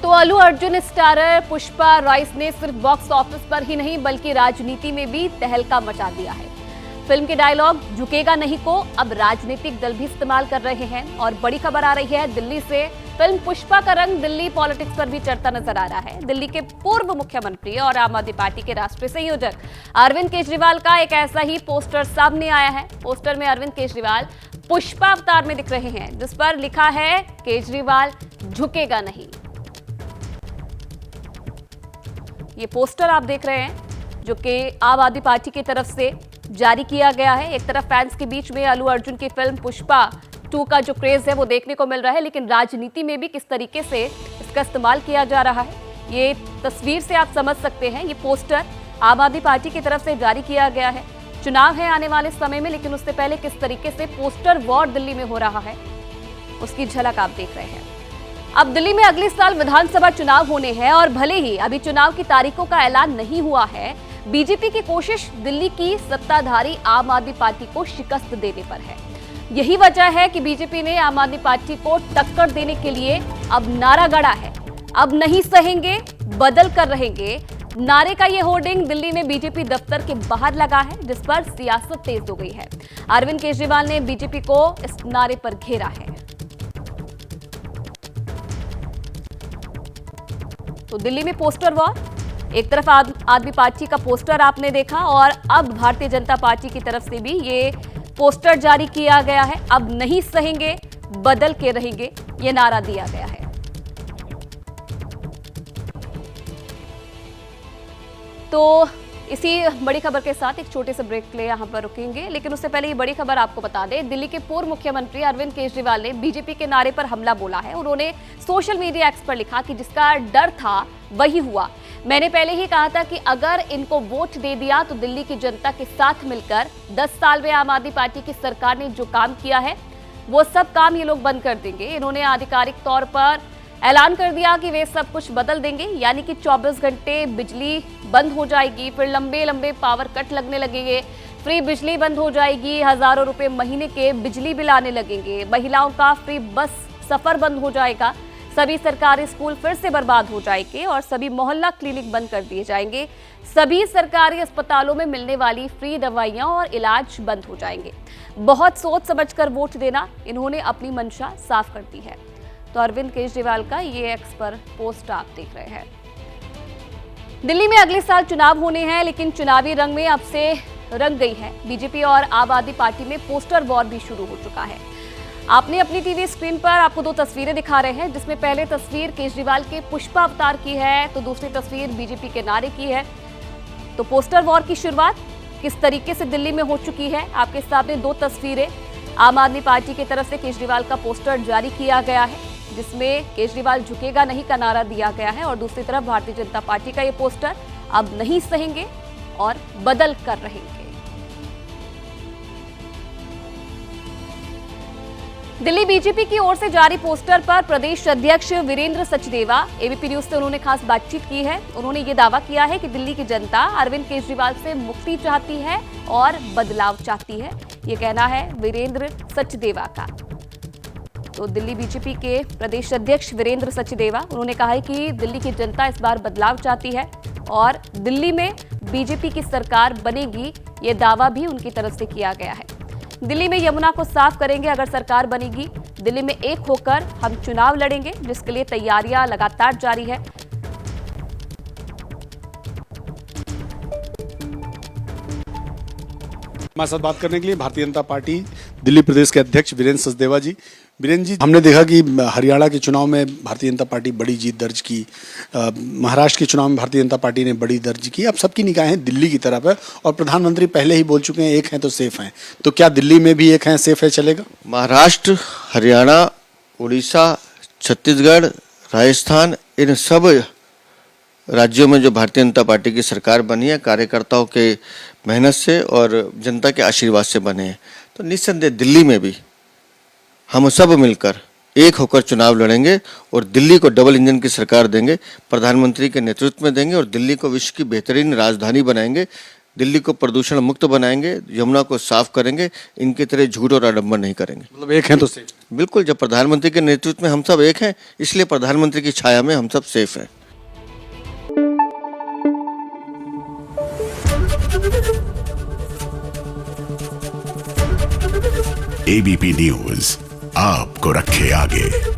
तो Allu Arjun starrer Pushpa rice ने सिर्फ बॉक्स ऑफिस पर ही नहीं बल्कि राजनीति में भी तहलका मचा दिया है। फिल्म के डायलॉग झुकेगा नहीं को अब राजनीतिक दल भी इस्तेमाल कर रहे हैं और बड़ी खबर आ रही है दिल्ली से। फिल्म पुष्पा का रंग दिल्ली पॉलिटिक्स पर भी चढ़ता नजर आ रहा है। दिल्ली के पूर्व मुख्यमंत्री और आम आदमी पार्टी के राष्ट्रीय संयोजक अरविंद केजरीवाल का एक ऐसा ही पोस्टर सामने आया है। पोस्टर में अरविंद केजरीवाल पुष्पा अवतार में दिख रहे हैं, जिस पर लिखा है केजरीवाल झुकेगा नहीं। ये पोस्टर आप देख रहे हैं जो कि आम आदमी पार्टी की तरफ से जारी किया गया है। एक तरफ फैंस के बीच में अल्लू अर्जुन की फिल्म पुष्पा 2 का जो क्रेज है वो देखने को मिल रहा है, लेकिन राजनीति में भी किस तरीके से इसका इस्तेमाल किया जा रहा है ये तस्वीर से आप समझ सकते हैं। ये पोस्टर आम आदमी पार्टी की तरफ से जारी किया गया है। चुनाव है आने वाले समय में, लेकिन उससे पहले किस तरीके से पोस्टर वॉर दिल्ली में हो रहा है उसकी झलक आप देख रहे हैं। अब दिल्ली में अगले साल विधानसभा चुनाव होने हैं और भले ही अभी चुनाव की तारीखों का ऐलान नहीं हुआ है, बीजेपी की कोशिश दिल्ली की सत्ताधारी आम आदमी पार्टी को शिकस्त देने पर है। यही वजह है कि बीजेपी ने आम आदमी पार्टी को टक्कर देने के लिए अब नारा गढ़ा है, अब नहीं सहेंगे बदल कर रहेंगे। नारे का ये होर्डिंग दिल्ली में बीजेपी दफ्तर के बाहर लगा है, जिस पर सियासत तेज हो गई है। अरविंद केजरीवाल ने बीजेपी को इस नारे पर घेरा है। तो दिल्ली में पोस्टर वॉर, एक तरफ आदमी पार्टी का पोस्टर आपने देखा और अब भारतीय जनता पार्टी की तरफ से भी ये पोस्टर जारी किया गया है। अब नहीं सहेंगे बदल के रहेंगे, ये नारा दिया गया है। तो इसी बड़ी खबर के साथ एक छोटे से ब्रेक के लिए यहां पर रुकेंगे, लेकिन उससे पहले ये बड़ी खबर आपको बता दें। दिल्ली के पूर्व मुख्यमंत्री अरविंद केजरीवाल ने बीजेपी के नारे पर हमला बोला है। उन्होंने सोशल मीडिया एक्स पर लिखा कि जिसका डर था वही हुआ। मैंने पहले ही कहा था कि अगर इनको वोट दे दिया तो दिल्ली की जनता के साथ मिलकर 10 साल में आम आदमी पार्टी की सरकार ने जो काम किया है वो सब काम ये लोग बंद कर देंगे। इन्होंने आधिकारिक तौर पर ऐलान कर दिया कि वे सब कुछ बदल देंगे, यानी कि 24 घंटे बिजली बंद हो जाएगी, फिर लंबे लंबे पावर कट लगने लगेंगे, फ्री बिजली बंद हो जाएगी, हजारों रुपए महीने के बिजली बिल आने लगेंगे, महिलाओं का फ्री बस सफर बंद हो जाएगा, सभी सरकारी स्कूल फिर से बर्बाद हो जाएंगे और सभी मोहल्ला क्लिनिक बंद कर दिए जाएंगे। सभी सरकारी अस्पतालों में मिलने वाली फ्री दवाइयां और इलाज बंद हो जाएंगे। बहुत सोच समझकर वोट देना, इन्होंने अपनी मंशा साफ कर दी है। तो अरविंद केजरीवाल का ये एक्स पर पोस्ट आप देख रहे हैं। दिल्ली में अगले साल चुनाव होने हैं, लेकिन चुनावी रंग में अब से रंग गई है। बीजेपी और आम आदमी पार्टी में पोस्टर वॉर भी शुरू हो चुका है। आपने अपनी टीवी स्क्रीन पर आपको 2 तस्वीरें दिखा रहे हैं, जिसमें पहले तस्वीर केजरीवाल के पुष्पा अवतार की है तो दूसरी तस्वीर बीजेपी के नारे की है। तो पोस्टर वॉर की शुरुआत किस तरीके से दिल्ली में हो चुकी है, आपके सामने 2 तस्वीरें। आम आदमी पार्टी की तरफ से केजरीवाल का पोस्टर जारी किया गया है, जिसमें केजरीवाल झुकेगा नहीं का नारा दिया गया है और दूसरी तरफ भारतीय जनता पार्टी का ये पोस्टर अब नहीं सहेंगे और बदल कर रहेंगे। दिल्ली बीजेपी की ओर से जारी पोस्टर पर प्रदेश अध्यक्ष वीरेंद्र सचदेवा एबीपी न्यूज से उन्होंने खास बातचीत की है। उन्होंने ये दावा किया है कि दिल्ली की जनता अरविंद केजरीवाल से मुक्ति चाहती है और बदलाव चाहती है। ये कहना है वीरेंद्र सचदेवा का। तो दिल्ली बीजेपी के प्रदेश अध्यक्ष वीरेंद्र सचदेवा, उन्होंने कहा है कि दिल्ली की जनता इस बार बदलाव चाहती है और दिल्ली में बीजेपी की सरकार बनेगी, ये दावा भी उनकी तरफ से किया गया है। दिल्ली में यमुना को साफ करेंगे अगर सरकार बनेगी। दिल्ली में एक होकर हम चुनाव लड़ेंगे, जिसके लिए तैयारियां लगातार जारी है। हमारे साथ बात करने के लिए भारतीय जनता पार्टी दिल्ली प्रदेश के अध्यक्ष वीरेंद्र सचदेवा जी। वीरेंद्र जी, हमने देखा कि हरियाणा के चुनाव में भारतीय जनता पार्टी बड़ी जीत दर्ज की, महाराष्ट्र के चुनाव में भारतीय जनता पार्टी ने बड़ी दर्ज की। अब सबकी निगाहें दिल्ली की तरफ है और प्रधानमंत्री पहले ही बोल चुके हैं एक हैं तो सेफ हैं। तो क्या दिल्ली में भी एक हैं सेफ है चलेगा? महाराष्ट्र, हरियाणा, उड़ीसा, छत्तीसगढ़, राजस्थान, इन सब राज्यों में जो भारतीय जनता पार्टी की सरकार बनी है कार्यकर्ताओं के मेहनत से और जनता के आशीर्वाद से बने हैं, तो निस्संदेह दिल्ली में भी हम सब मिलकर एक होकर चुनाव लड़ेंगे और दिल्ली को डबल इंजन की सरकार देंगे, प्रधानमंत्री के नेतृत्व में देंगे और दिल्ली को विश्व की बेहतरीन राजधानी बनाएंगे। दिल्ली को प्रदूषण मुक्त बनाएंगे, यमुना को साफ करेंगे, इनकी तरह झूठ और आडंबर नहीं करेंगे। मतलब एक हैं तो सेफ। बिल्कुल, जब प्रधानमंत्री के नेतृत्व में हम सब एक हैं, इसलिए प्रधानमंत्री की छाया में हम सब सेफ हैं। एबीपी न्यूज आपको रखे आगे।